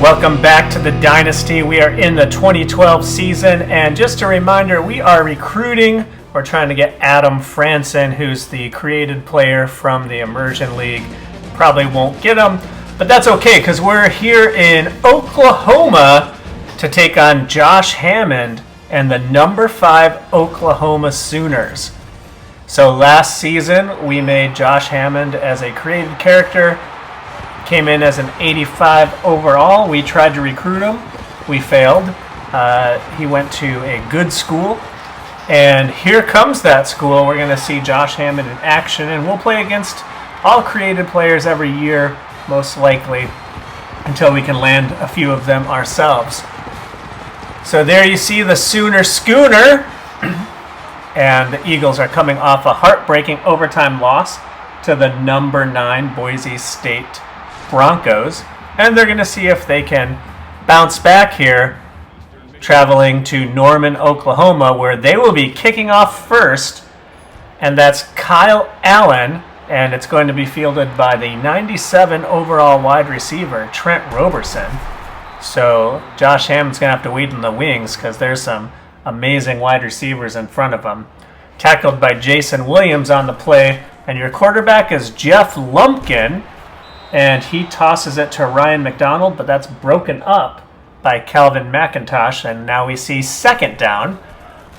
Welcome back to the Dynasty. We are in the 2012 season, and just a reminder, we are recruiting. We're trying to get Adam Franson, who's the created player from the Immersion League. Probably won't get him, but that's okay because we're here in Oklahoma to take on Josh Hammond and the number 5 Oklahoma Sooners. So last season, we made Josh Hammond as a created character. Came in as an 85 overall. We tried to recruit him. We failed. He went to a good school. And here comes that school. We're going to see Josh Hammond in action. And we'll play against all created players every year, most likely, until we can land a few of them ourselves. So there you see the Sooner Schooner. And the Eagles are coming off a heartbreaking overtime loss to the number 9 Boise State Broncos, and they're going to see if they can bounce back here, traveling to Norman, Oklahoma, where they will be kicking off first, and that's Kyle Allen, and it's going to be fielded by the 97 overall wide receiver, Trent Roberson. So Josh Hammond's going to have to wait in the wings because there's some amazing wide receivers in front of him. Tackled by Jason Williams on the play, and your quarterback is Jeff Lumpkin, and he tosses it to Ryan McDonald, but that's broken up by Calvin McIntosh, and now we see second down.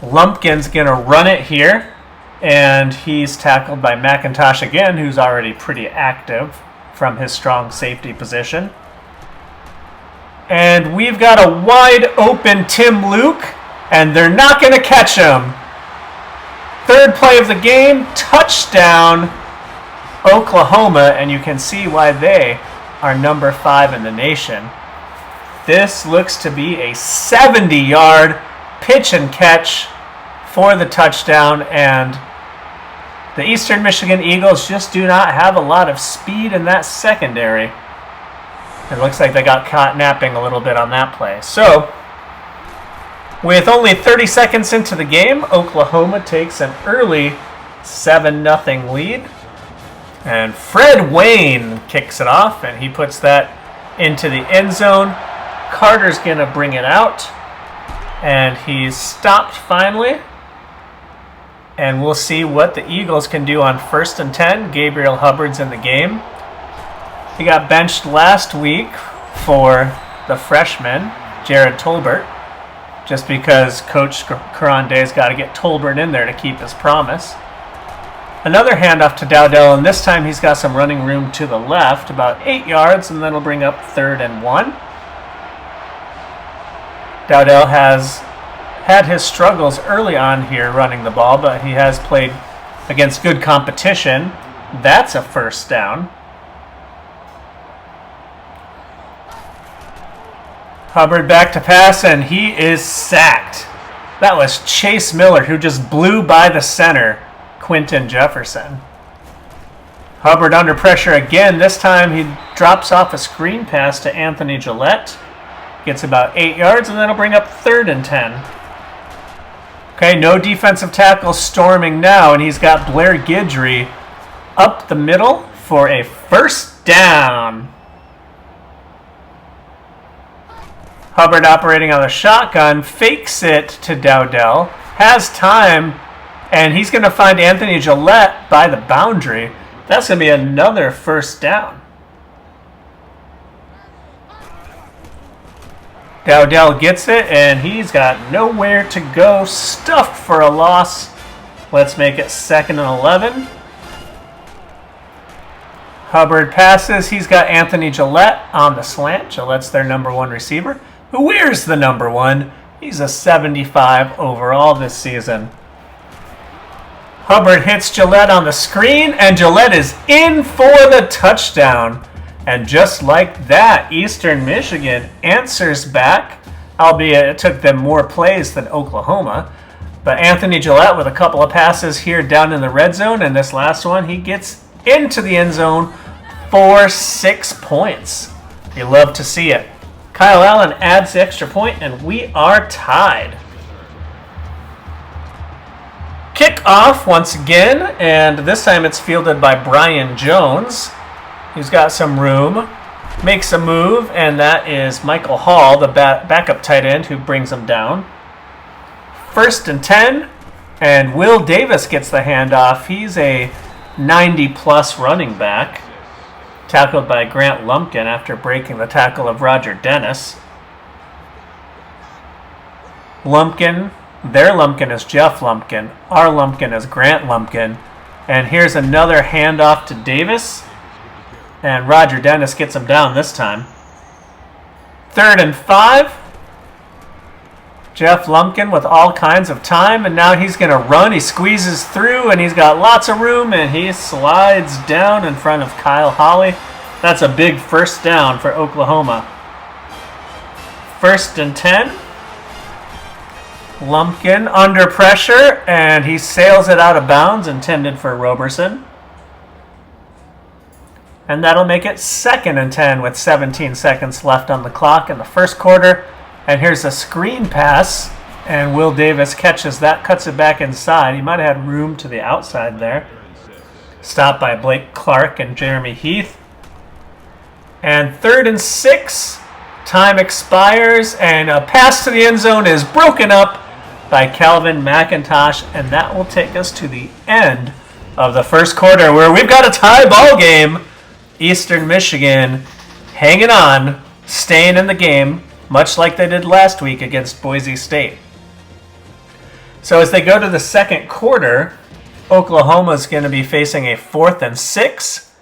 Lumpkin's going to run it here, and he's tackled by McIntosh again, who's already pretty active from his strong safety position. And we've got a wide open Tim Luke, and they're not going to catch him. Third play of the game, touchdown Oklahoma, and you can see why they are number 5 in the nation. This looks to be a 70-yard pitch and catch for the touchdown, and the Eastern Michigan Eagles just do not have a lot of speed in that secondary. It looks like they got caught napping a little bit on that play. So, with only 30 seconds into the game, Oklahoma takes an early 7-0 lead. And Fred Wayne kicks it off, and he puts that into the end zone. Carter's going to bring it out, and he's stopped finally. And we'll see what the Eagles can do on 1st and 10. Gabriel Hubbard's in the game. He got benched last week for the freshman, Jared Tolbert, just because Coach Keron has got to get Tolbert in there to keep his promise. Another handoff to Dowdell, and this time he's got some running room to the left, about 8 yards, and then he'll bring up 3rd and 1. Dowdell has had his struggles early on here running the ball, but he has played against good competition. That's a first down. Hubbard back to pass, and he is sacked. That was Chase Miller, who just blew by the center, Quinton Jefferson. Hubbard under pressure again. This time he drops off a screen pass to Anthony Gillette. Gets about 8 yards, and then he'll bring up 3rd and 10. Okay, no defensive tackle storming now, and he's got Blair Guidry up the middle for a first down. Hubbard operating on the shotgun, fakes it to Dowdell, has time, and he's going to find Anthony Gillette by the boundary. That's going to be another first down. Dowdell gets it, and he's got nowhere to go. Stuffed for a loss. Let's make it 2nd and 11. Hubbard passes. He's got Anthony Gillette on the slant. Gillette's their number 1 receiver. Who wears the number 1? He's a 75 overall this season. Hubbard hits Gillette on the screen, and Gillette is in for the touchdown. And just like that, Eastern Michigan answers back, albeit it took them more plays than Oklahoma. But Anthony Gillette with a couple of passes here down in the red zone, and this last one, he gets into the end zone for 6 points. You love to see it. Kyle Allen adds the extra point, and we are tied. Kickoff once again, and this time it's fielded by Brian Jones. He's got some room makes a move, and that is Michael Hall, the backup tight end, who brings him down. 1st and 10, and Will Davis gets the handoff. He's a 90-plus running back, tackled by Grant Lumpkin after breaking the tackle of Roger Dennis. Lumpkin, their Lumpkin is Jeff Lumpkin. Our Lumpkin is Grant Lumpkin. And here's another handoff to Davis. And Roger Dennis gets him down this time. 3rd and 5. Jeff Lumpkin with all kinds of time, and now he's going to run. He squeezes through, and he's got lots of room, and he slides down in front of Kyle Holly. That's a big first down for Oklahoma. 1st and 10. Lumpkin under pressure, and he sails it out of bounds, intended for Roberson. And that'll make it 2nd and 10 with 17 seconds left on the clock in the first quarter. And here's a screen pass, and Will Davis catches that, cuts it back inside. He might have had room to the outside there. Stopped by Blake Clark and Jeremy Heath. And 3rd and 6. Time expires, and a pass to the end zone is broken up by Calvin McIntosh, and that will take us to the end of the first quarter, where we've got a tie ball game. Eastern Michigan hanging on, staying in the game, much like they did last week against Boise State. So as they go to the second quarter, Oklahoma's going to be facing a 4th and 6,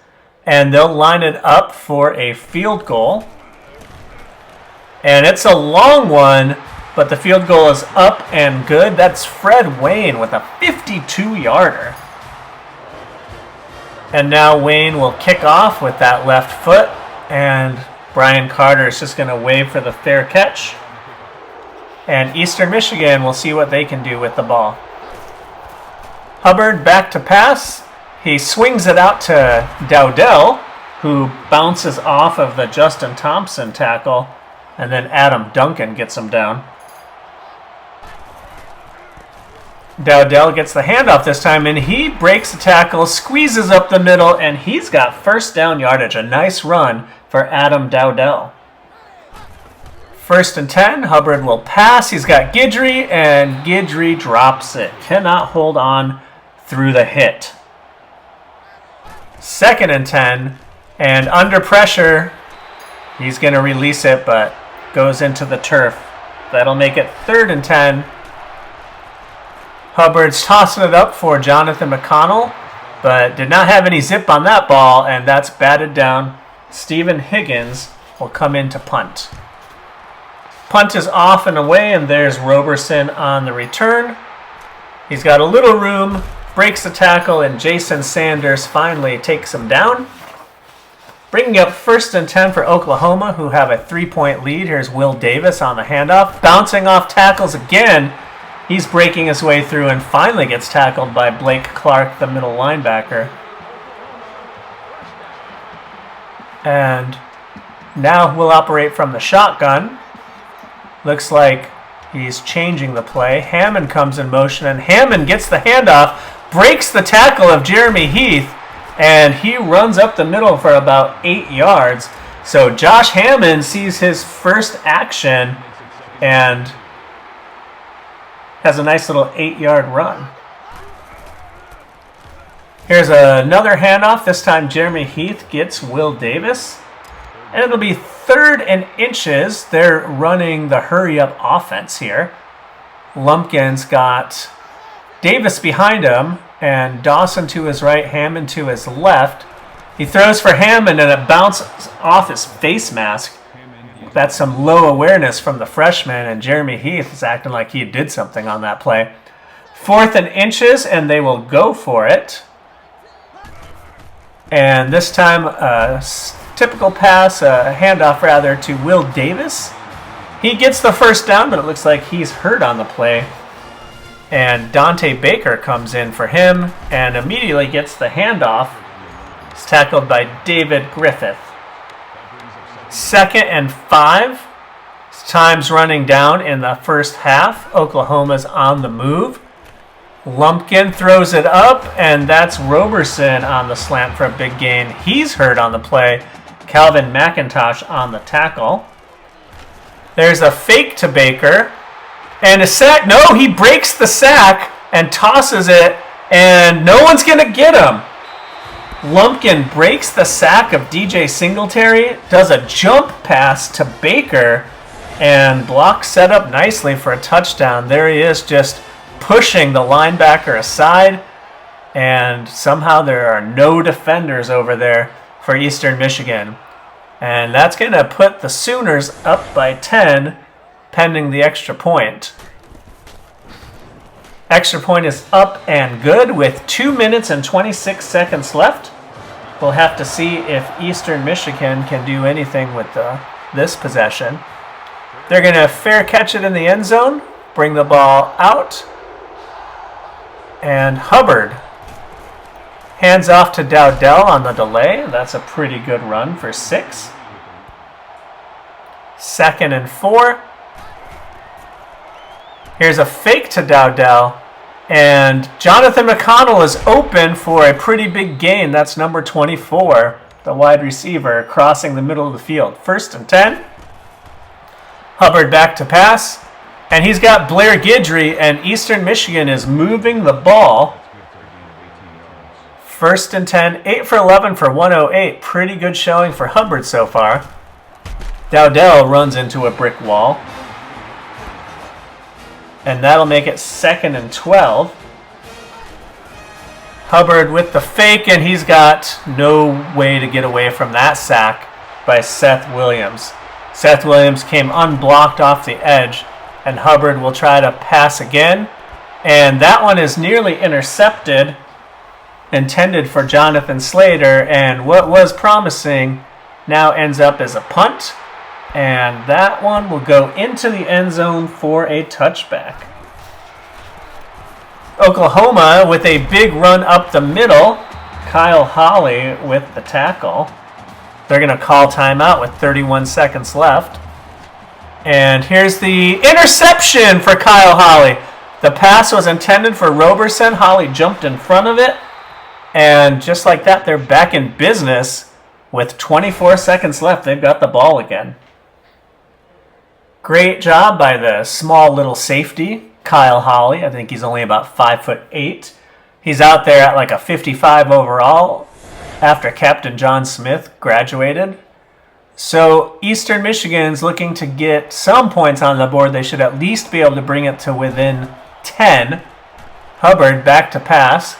and they'll line it up for a field goal. And it's a long one, but the field goal is up and good. That's Fred Wayne with a 52-yarder. And now Wayne will kick off with that left foot, and Brian Carter is just going to wave for the fair catch. And Eastern Michigan will see what they can do with the ball. Hubbard back to pass. He swings it out to Dowdell, who bounces off of the Justin Thompson tackle, and then Adam Duncan gets him down. Dowdell gets the handoff this time, and he breaks the tackle, squeezes up the middle, and he's got first down yardage. A nice run for Adam Dowdell. 1st and 10, Hubbard will pass. He's got Guidry, and Guidry drops it. Cannot hold on through the hit. 2nd and 10, and under pressure, he's going to release it, but goes into the turf. That'll make it 3rd and 10. Hubbard's tossing it up for Jonathan McConnell, but did not have any zip on that ball, and that's batted down. Stephen Higgins will come in to punt. Punt is off and away, and there's Roberson on the return. He's got a little room, breaks the tackle, and Jason Sanders finally takes him down. Bringing up 1st and 10 for Oklahoma, who have a 3-point lead. Here's Will Davis on the handoff. Bouncing off tackles again. He's breaking his way through and finally gets tackled by Blake Clark, the middle linebacker. And now we'll operate from the shotgun. Looks like he's changing the play. Hammond comes in motion, and Hammond gets the handoff, breaks the tackle of Jeremy Heath, and he runs up the middle for about 8 yards. So Josh Hammond sees his first action and has a nice little 8-yard run. Here's another handoff. This time Jeremy Heath gets Will Davis. And it'll be 3rd and inches. They're running the hurry-up offense here. Lumpkin's got Davis behind him, and Dawson to his right, Hammond to his left. He throws for Hammond, and it bounces off his face mask. That's some low awareness from the freshman, and Jeremy Heath is acting like he did something on that play. 4th and inches, and they will go for it. And this time, a typical pass, a handoff rather, to Will Davis. He gets the first down, but it looks like he's hurt on the play. And Dante Baker comes in for him and immediately gets the handoff. It's tackled by David Griffith. 2nd and 5. Time's running down in the first half. Oklahoma's on the move. Lumpkin throws it up, and that's Roberson on the slant for a big gain. He's hurt on the play. Calvin McIntosh on the tackle. There's a fake to Baker. And a sack. No, he breaks the sack and tosses it, and no one's going to get him. Lumpkin breaks the sack of DJ Singletary, does a jump pass to Baker, and block set up nicely for a touchdown. There he is, just pushing the linebacker aside, and somehow there are no defenders over there for Eastern Michigan. And that's going to put the Sooners up by 10, pending the extra point. Extra point is up and good with 2 minutes and 26 seconds left. We'll have to see if Eastern Michigan can do anything with this possession. They're going to fair catch it in the end zone, bring the ball out, and Hubbard hands off to Dowdell on the delay. That's a pretty good run for 6. 2nd and 4. Here's a fake to Dowdell, and Jonathan McConnell is open for a pretty big gain. That's number 24, the wide receiver, crossing the middle of the field. 1st and 10. Hubbard back to pass, and he's got Blair Guidry, and Eastern Michigan is moving the ball. 1st and 10, 8 for 11 for 108. Pretty good showing for Hubbard so far. Dowdell runs into a brick wall. And that'll make it 2nd and 12. Hubbard with the fake, and he's got no way to get away from that sack by Seth Williams. Seth Williams came unblocked off the edge, and Hubbard will try to pass again. And that one is nearly intercepted, intended for Jonathan Slater, and what was promising now ends up as a punt. And that one will go into the end zone for a touchback. Oklahoma with a big run up the middle. Kyle Holly with the tackle. They're going to call timeout with 31 seconds left. And here's the interception for Kyle Holly. The pass was intended for Roberson. Holly jumped in front of it. And just like that, they're back in business. With 24 seconds left, they've got the ball again. Great job by the small little safety, Kyle Holly. I think he's only about 5'8". He's out there at like a 55 overall after Captain John Smith graduated. So Eastern Michigan's looking to get some points on the board. They should at least be able to bring it to within 10. Hubbard back to pass.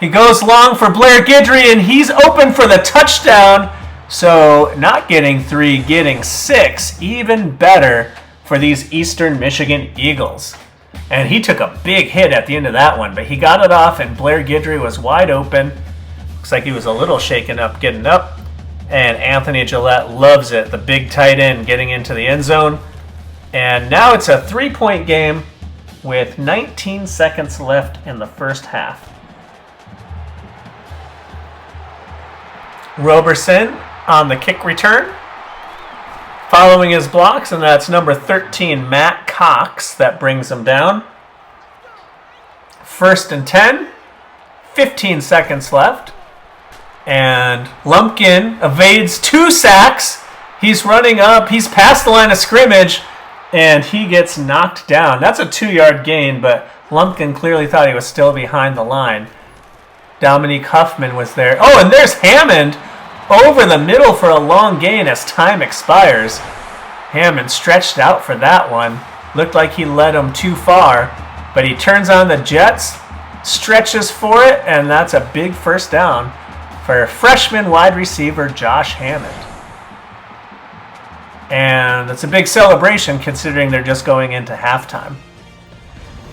He goes long for Blair Guidry, and he's open for the touchdown. So not getting 3, getting 6. Even better for these Eastern Michigan Eagles. And he took a big hit at the end of that one, but he got it off, and Blair Guidry was wide open. Looks like he was a little shaken up getting up. And Anthony Gillette loves it, the big tight end getting into the end zone. And now it's a 3-point game with 19 seconds left in the first half. Roberson on the kick return, following his blocks, and that's number 13, Matt Cox, that brings him down. 1st and 10, 15 seconds left, and Lumpkin evades 2 sacks. He's running up, he's past the line of scrimmage, and he gets knocked down. That's a 2-yard gain, but Lumpkin clearly thought he was still behind the line. Dominique Huffman was there. Oh, and there's Hammond over the middle for a long gain as time expires. Hammond stretched out for that one. Looked like he led him too far, but he turns on the jets, stretches for it, and that's a big first down for freshman wide receiver Josh Hammond. And it's a big celebration considering they're just going into halftime.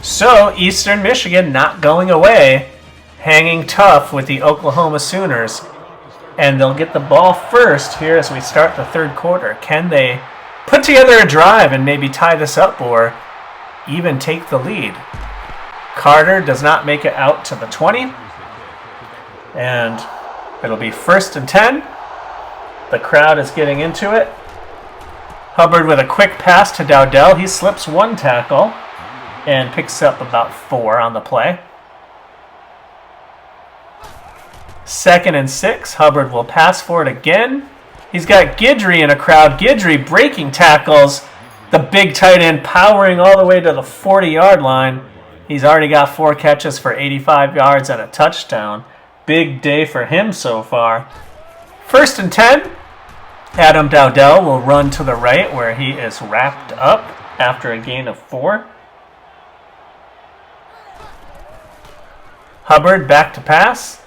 So Eastern Michigan not going away, hanging tough with the Oklahoma Sooners. And they'll get the ball first here as we start the third quarter. Can they put together a drive and maybe tie this up or even take the lead? Carter does not make it out to the 20. And it'll be 1st and 10. The crowd is getting into it. Hubbard with a quick pass to Dowdell. He slips 1 tackle and picks up about 4 on the play. 2nd and 6. Hubbard will pass for it again. He's got Guidry in a crowd. Guidry breaking tackles. The big tight end powering all the way to the 40-yard line. He's already got 4 catches for 85 yards and a touchdown. Big day for him so far. 1st and 10. Adam Dowdell will run to the right where he is wrapped up after a gain of 4. Hubbard back to pass.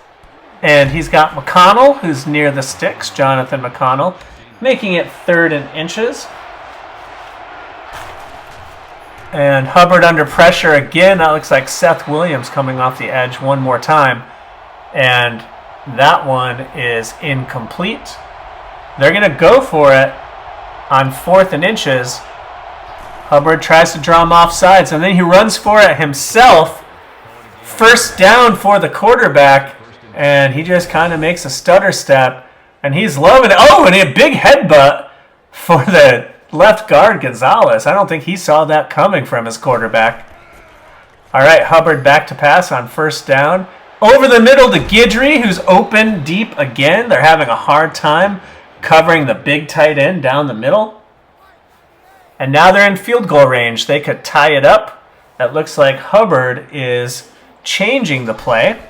And he's got McConnell, who's near the sticks, Jonathan McConnell, making it 3rd and inches. And Hubbard under pressure again. That looks like Seth Williams coming off the edge one more time. And that one is incomplete. They're going to go for it on 4th and inches. Hubbard tries to draw him off sides, and then he runs for it himself. 1st down for the quarterback, and he just kind of makes a stutter step, and he's loving it. Oh, and a big headbutt for the left guard, Gonzalez. I don't think he saw that coming from his quarterback. All right, Hubbard back to pass on 1st down. Over the middle to Guidry, who's open deep again. They're having a hard time covering the big tight end down the middle. And now they're in field goal range. They could tie it up. It looks like Hubbard is changing the play.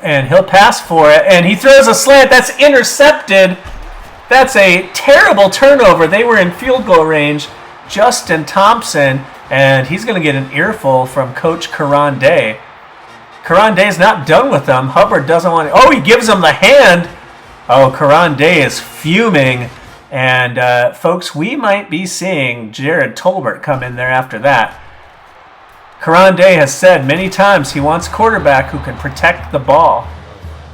And he'll pass for it. And he throws a slant. That's intercepted. That's a terrible turnover. They were in field goal range. Justin Thompson. And he's going to get an earful from Coach Keron Day. Keron Day's not done with them. Hubbard doesn't want to. Oh, he gives him the hand. Oh, Keron Day is fuming. And, folks, we might be seeing Jared Tolbert come in there after that. Keron Day has said many times he wants a quarterback who can protect the ball.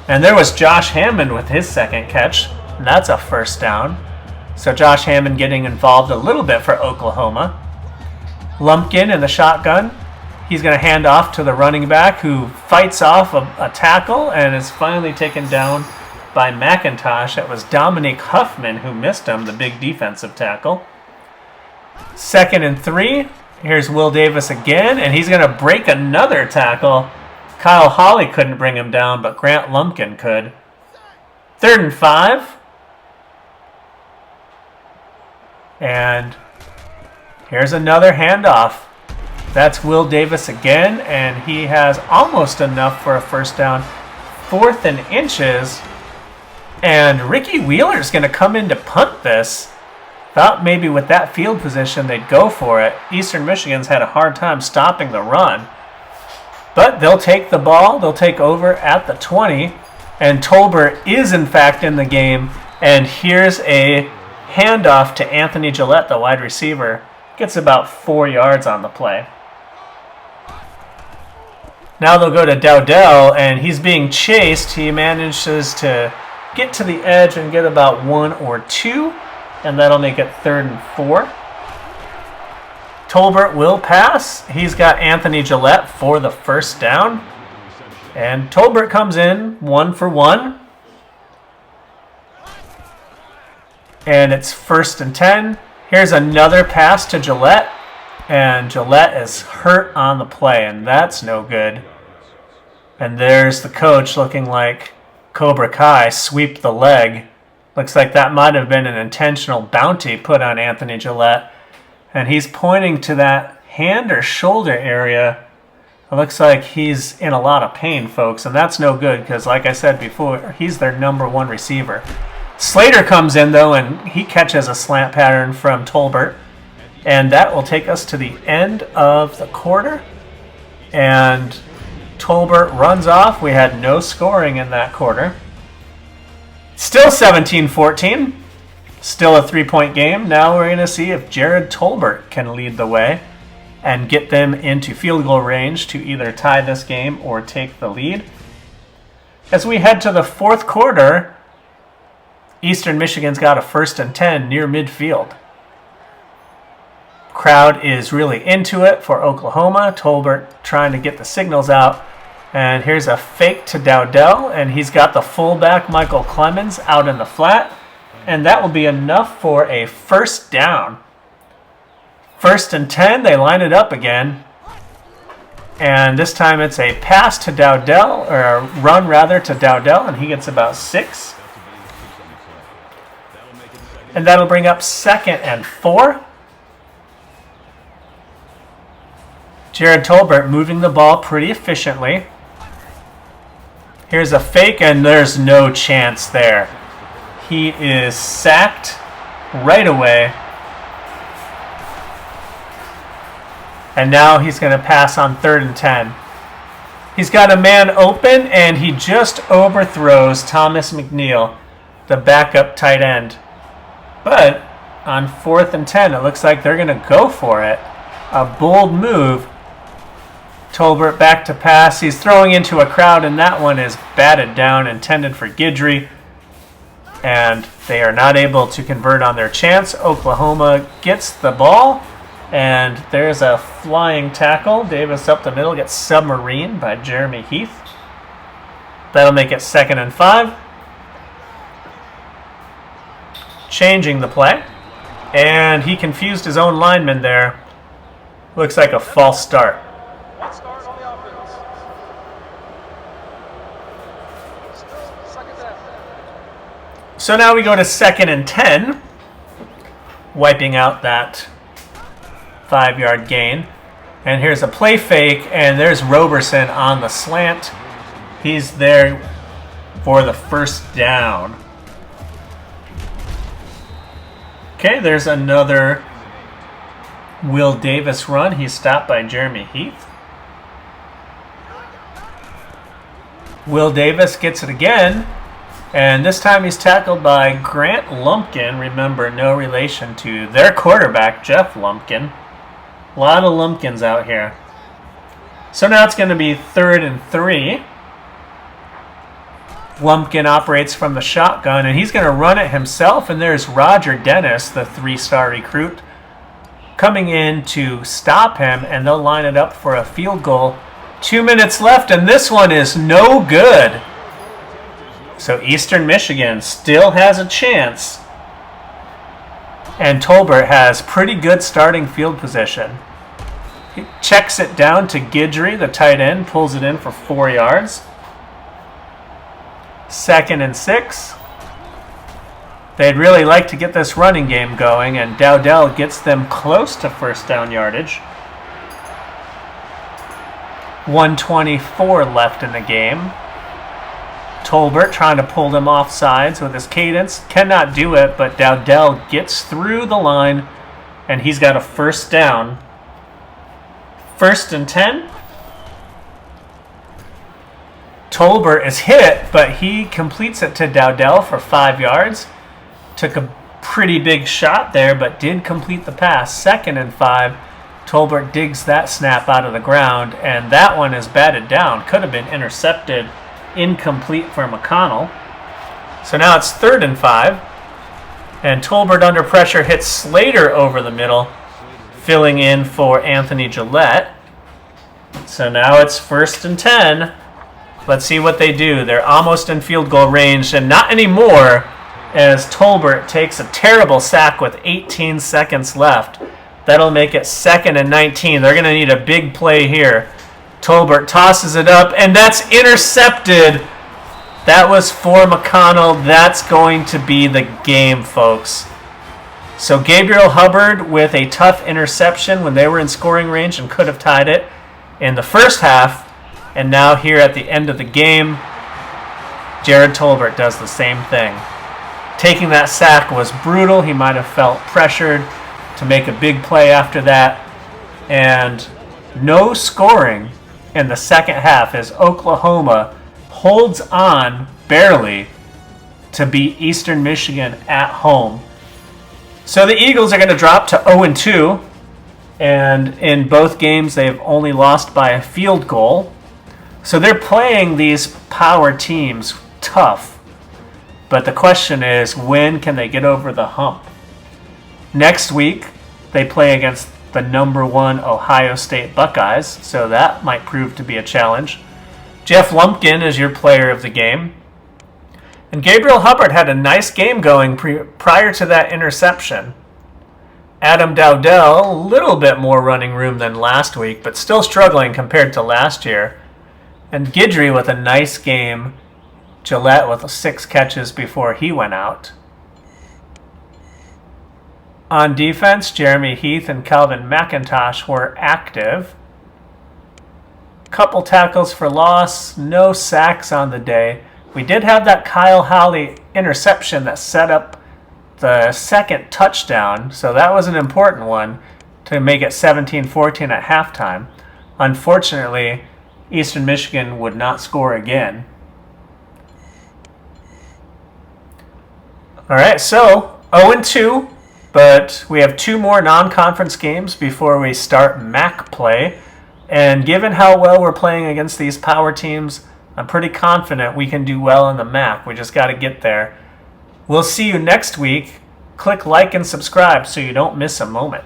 And there was Josh Hammond with his 2nd catch. And that's a 1st down. So Josh Hammond getting involved a little bit for Oklahoma. Lumpkin in the shotgun. He's going to hand off to the running back who fights off a tackle and is finally taken down by McIntosh. It was Dominique Huffman who missed him, the big defensive tackle. 2nd and 3. Here's Will Davis again, and he's going to break another tackle. Kyle Hawley couldn't bring him down, but Grant Lumpkin could. 3rd and 5. And here's another handoff. That's Will Davis again, and he has almost enough for a 1st down. 4th and inches. And Ricky Wheeler's going to come in to punt this. Thought maybe with that field position they'd go for it. Eastern Michigan's had a hard time stopping the run. But they'll take the ball. They'll take over at the 20. And Tolbert is in fact in the game. And here's a handoff to Anthony Gillette, the wide receiver. Gets about 4 yards on the play. Now they'll go to Dowdell, and he's being chased. He manages to get to the edge and get about 1 or 2, and that'll make it 3rd and 4. Tolbert will pass. He's got Anthony Gillette for the 1st down. And Tolbert comes in 1 for 1. And it's 1st and 10. Here's another pass to Gillette. And Gillette is hurt on the play, and that's no good. And there's the coach looking like Cobra Kai sweep the leg. Looks like that might have been an intentional bounty put on Anthony Gillette. And he's pointing to that hand or shoulder area. It looks like he's in a lot of pain, folks, and that's no good because, like I said before, he's their number 1 receiver. Slater comes in, though, and he catches a slant pattern from Tolbert. And that will take us to the end of the quarter. And Tolbert runs off. We had no scoring in that quarter. Still 17-14. Still a 3-point game. Now we're going to see if Jared Tolbert can lead the way and get them into field goal range to either tie this game or take the lead. As we head to the 4th quarter, Eastern Michigan's got a 1st and 10 near midfield. Crowd is really into it for Oklahoma. Tolbert trying to get the signals out. And here's a fake to Dowdell, and he's got the fullback Michael Clemens out in the flat. And that will be enough for a 1st down. 1st and 10, they line it up again. And this time it's a pass to Dowdell, or a run rather to Dowdell, and he gets about 6. And that'll bring up 2nd and 4. Jared Tolbert moving the ball pretty efficiently. Here's a fake, and there's no chance there. He is sacked right away. And now he's going to pass on 3rd and 10. He's got a man open, and he just overthrows Thomas McNeil, the backup tight end. But on 4th and 10, it looks like they're going to go for it. A bold move. Tolbert back to pass. He's throwing into a crowd, and that one is batted down, intended for Guidry. And they are not able to convert on their chance. Oklahoma gets the ball, and there's a flying tackle. Davis up the middle, gets submarined by Jeremy Heath. That'll make it 2nd and 5. Changing the play. And he confused his own lineman there. Looks like a false start. So now we go to 2nd and 10, wiping out that 5-yard gain. And here's a play fake, and there's Roberson on the slant. He's there for the 1st down. Okay, there's another Will Davis run. He's stopped by Jeremy Heath. Will Davis gets it again. And this time he's tackled by Grant Lumpkin. Remember, no relation to their quarterback, Jeff Lumpkin. A lot of Lumpkins out here. So now it's going to be 3rd and 3. Lumpkin operates from the shotgun, and he's going to run it himself. And there's Roger Dennis, the 3-star recruit, coming in to stop him. And they'll line it up for a field goal. 2 minutes left, and this one is no good. So Eastern Michigan still has a chance. And Tolbert has pretty good starting field position. He checks it down to Guidry, the tight end, pulls it in for 4 yards. 2nd and 6. They'd really like to get this running game going, and Dowdell gets them close to 1st down yardage. 1:24 left in the game. Tolbert trying to pull them off sides with his cadence. Cannot do it, but Dowdell gets through the line, and he's got a 1st down. 1st and 10. Tolbert is hit, but he completes it to Dowdell for 5 yards. Took a pretty big shot there, but did complete the pass. 2nd and 5. Tolbert digs that snap out of the ground, and that one is batted down. Could have been intercepted. Incomplete for McConnell. So now it's 3rd and 5. And Tolbert under pressure hits Slater over the middle, filling in for Anthony Gillette. So now it's 1st and 10. Let's see what they do. They're almost in field goal range, and not anymore, as Tolbert takes a terrible sack with 18 seconds left. That'll make it 2nd and 19. They're going to need a big play here. Tolbert tosses it up, and that's intercepted. That was for McConnell. That's going to be the game, folks. So Gabriel Hubbard with a tough interception when they were in scoring range and could have tied it in the 1st half. And now here at the end of the game, Jared Tolbert does the same thing. Taking that sack was brutal. He might have felt pressured to make a big play after that. And no scoring in the 2nd half as Oklahoma holds on barely to beat Eastern Michigan at home. So the Eagles are going to drop to 0-2, and in both games they've only lost by a field goal. So they're playing these power teams tough. But the question is, when can they get over the hump? Next week, they play against the number 1 Ohio State Buckeyes, so that might prove to be a challenge. Jeff Lumpkin is your player of the game. And Gabriel Hubbard had a nice game going prior to that interception. Adam Dowdell, a little bit more running room than last week, but still struggling compared to last year. And Guidry with a nice game. Gillette with 6 catches before he went out. On defense, Jeremy Heath and Calvin McIntosh were active. Couple tackles for loss, no sacks on the day. We did have that Kyle Howley interception that set up the second touchdown, so that was an important one to make it 17-14 at halftime. Unfortunately, Eastern Michigan would not score again. All right, so 0-2, but we have 2 more non-conference games before we start MAC play. And given how well we're playing against these power teams, I'm pretty confident we can do well in the MAC. We just got to get there. We'll see you next week. Click like and subscribe so you don't miss a moment.